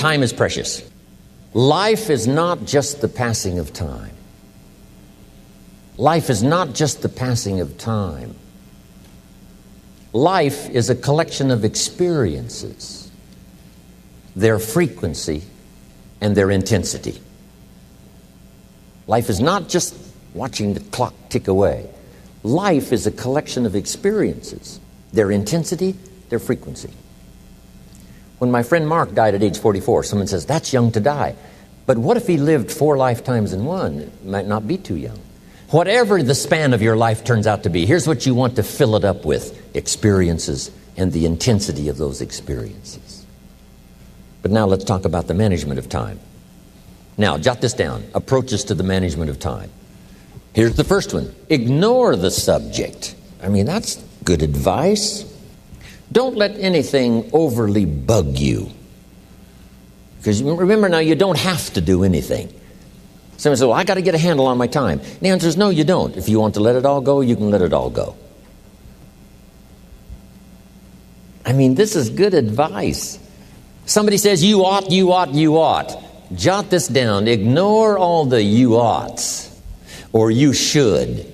time is precious. Life is not just the passing of time. Life is not just the passing of time. Life is a collection of experiences, their frequency and their intensity. Life is not just watching the clock tick away. Life is a collection of experiences, their intensity, their frequency. When my friend Mark died at age 44, someone says, that's young to die. But what if he lived 4 lifetimes in one? It might not be too young. Whatever the span of your life turns out to be, here's what you want to fill it up with: experiences and the intensity of those experiences. But now let's talk about the management of time. Now, jot this down: approaches to the management of time. Here's the first one: ignore the subject. I mean, that's good advice. Don't let anything overly bug you. Because remember now, you don't have to do anything. Someone says, well, I got to get a handle on my time. The answer is no, you don't. If you want to let it all go, you can let it all go. I mean, this is good advice. Somebody says, you ought, you ought, you ought. Jot this down. Ignore all the you oughts or you should.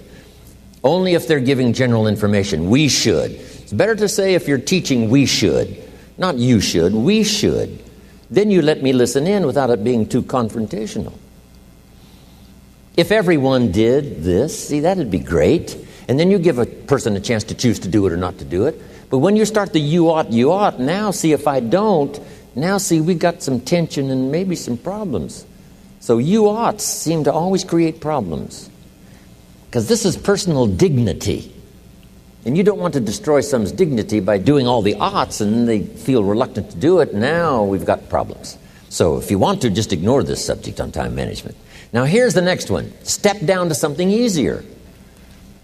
Only if they're giving general information. We should. It's better to say, if you're teaching, we should. Not you should, we should. Then you let me listen in without it being too confrontational. If everyone did this, see, that'd be great. And then you give a person a chance to choose to do it or not to do it. But when you start the you ought, now see, if I don't, now see, we got some tension and maybe some problems. So you oughts seem to always create problems. Because this is personal dignity. And you don't want to destroy someone's dignity by doing all the oughts and then they feel reluctant to do it. Now we've got problems. So if you want to, just ignore this subject on time management. Now here's the next one. Step down to something easier.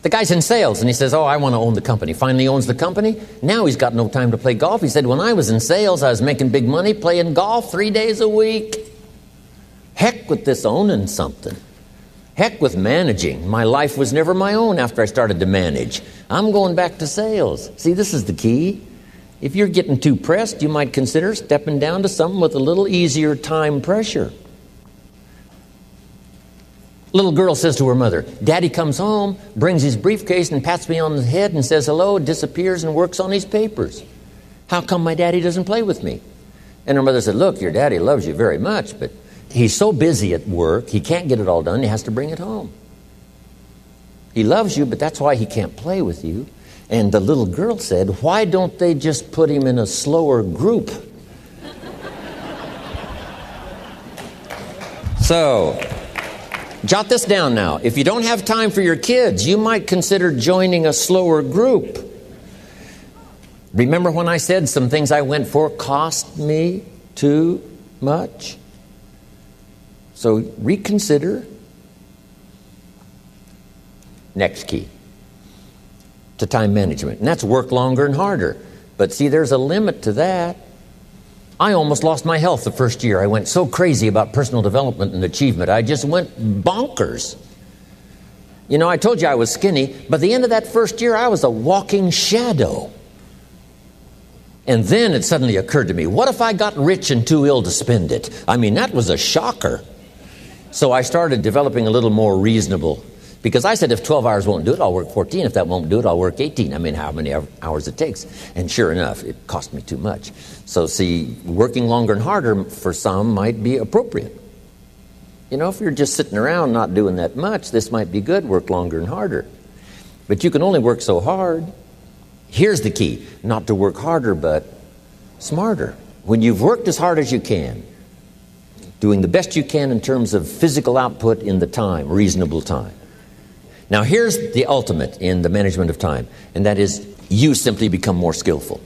The guy's in sales and he says, oh, I want to own the company. Finally owns the company. Now he's got no time to play golf. He said, when I was in sales, I was making big money playing golf 3 days a week. Heck with this owning something. Heck with managing. My life was never my own after I started to manage. I'm going back to sales. See, this is the key. If you're getting too pressed, you might consider stepping down to something with a little easier time pressure. Little girl says to her mother, Daddy comes home, brings his briefcase and pats me on the head and says hello, disappears and works on his papers. How come my daddy doesn't play with me? And her mother said, look, your daddy loves you very much, but he's so busy at work, he can't get it all done, he has to bring it home. He loves you, but that's why he can't play with you. And the little girl said, why don't they just put him in a slower group? So, jot this down now. If you don't have time for your kids, you might consider joining a slower group. Remember when I said some things I went for cost me too much? So reconsider. Next key to time management. And that's work longer and harder. But see, there's a limit to that. I almost lost my health the first year. I went so crazy about personal development and achievement. I just went bonkers. You know, I told you I was skinny, but at the end of that first year, I was a walking shadow. And then it suddenly occurred to me, what if I got rich and too ill to spend it? I mean, that was a shocker. So I started developing a little more reasonable. Because I said, if 12 hours won't do it, I'll work 14. If that won't do it, I'll work 18. I mean, how many hours it takes. And sure enough, it cost me too much. So see, working longer and harder for some might be appropriate. You know, if you're just sitting around not doing that much, this might be good, work longer and harder. But you can only work so hard. Here's the key, not to work harder, but smarter. When you've worked as hard as you can, doing the best you can in terms of physical output in the time, reasonable time. Now here's the ultimate in the management of time, and that is you simply become more skillful.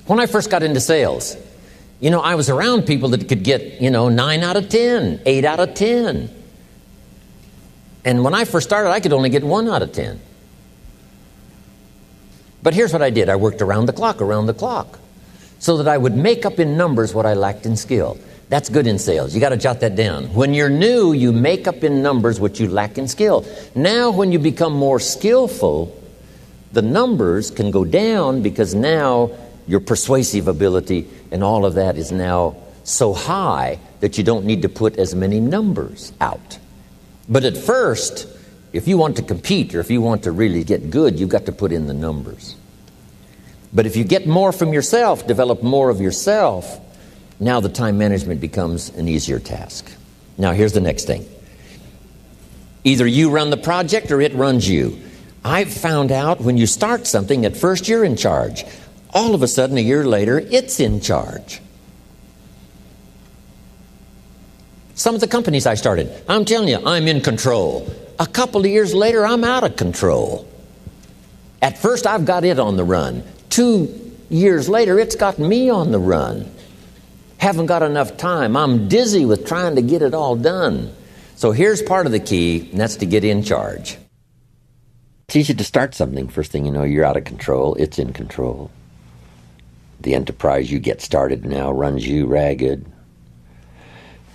When I first got into sales, you know, I was around people that could get, 9 out of 10, 8 out of 10. And when I first started, I could only get 1 out of 10. But here's what I did. I worked around the clock, so that I would make up in numbers what I lacked in skill. That's good in sales. You got to jot that down. When you're new, you make up in numbers what you lack in skill. Now, when you become more skillful, the numbers can go down because now your persuasive ability, and all of that is now so high that you don't need to put as many numbers out. But at first, if you want to compete or if you want to really get good, you've got to put in the numbers. But if you get more from yourself, develop more of yourself, now the time management becomes an easier task. Now here's the next thing. Either you run the project or it runs you. I've found out when you start something, at first you're in charge. All of a sudden, a year later, it's in charge. Some of the companies I started, I'm telling you, I'm in control. A couple of years later, I'm out of control. At first, I've got it on the run. 2 years later, it's got me on the run. Haven't got enough time. I'm dizzy with trying to get it all done. So here's part of the key, and that's to get in charge. It's easy to start something. First thing you know, you're out of control. It's in control. The enterprise you get started now runs you ragged.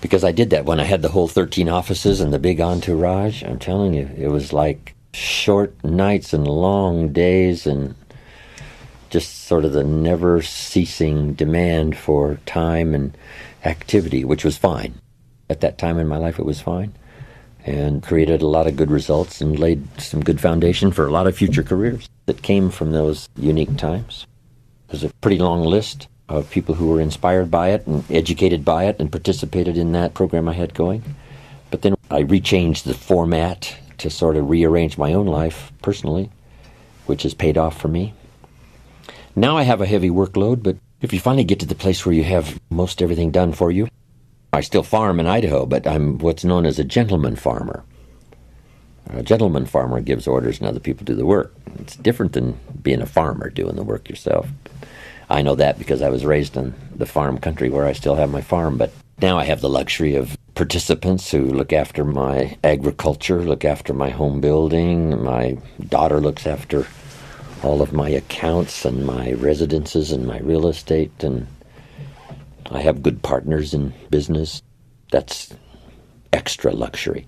Because I did that when I had the whole 13 offices and the big entourage. I'm telling you, it was like short nights and long days and just sort of the never-ceasing demand for time and activity, which was fine. At that time in my life, it was fine, and created a lot of good results and laid some good foundation for a lot of future careers that came from those unique times. There's a pretty long list of people who were inspired by it and educated by it and participated in that program I had going. But then I rechanged the format to sort of rearrange my own life personally, which has paid off for me. Now I have a heavy workload, but if you finally get to the place where you have most everything done for you, I still farm in Idaho, but I'm what's known as a gentleman farmer. A gentleman farmer gives orders and other people do the work. It's different than being a farmer doing the work yourself. I know that because I was raised in the farm country where I still have my farm, but now I have the luxury of participants who look after my agriculture, look after my home building. My daughter looks after all of my accounts and my residences and my real estate, and I have good partners in business. That's extra luxury,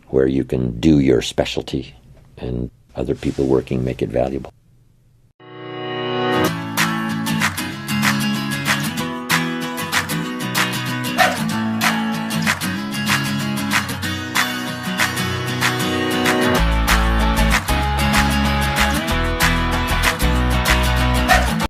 where you can do your specialty and other people working make it valuable.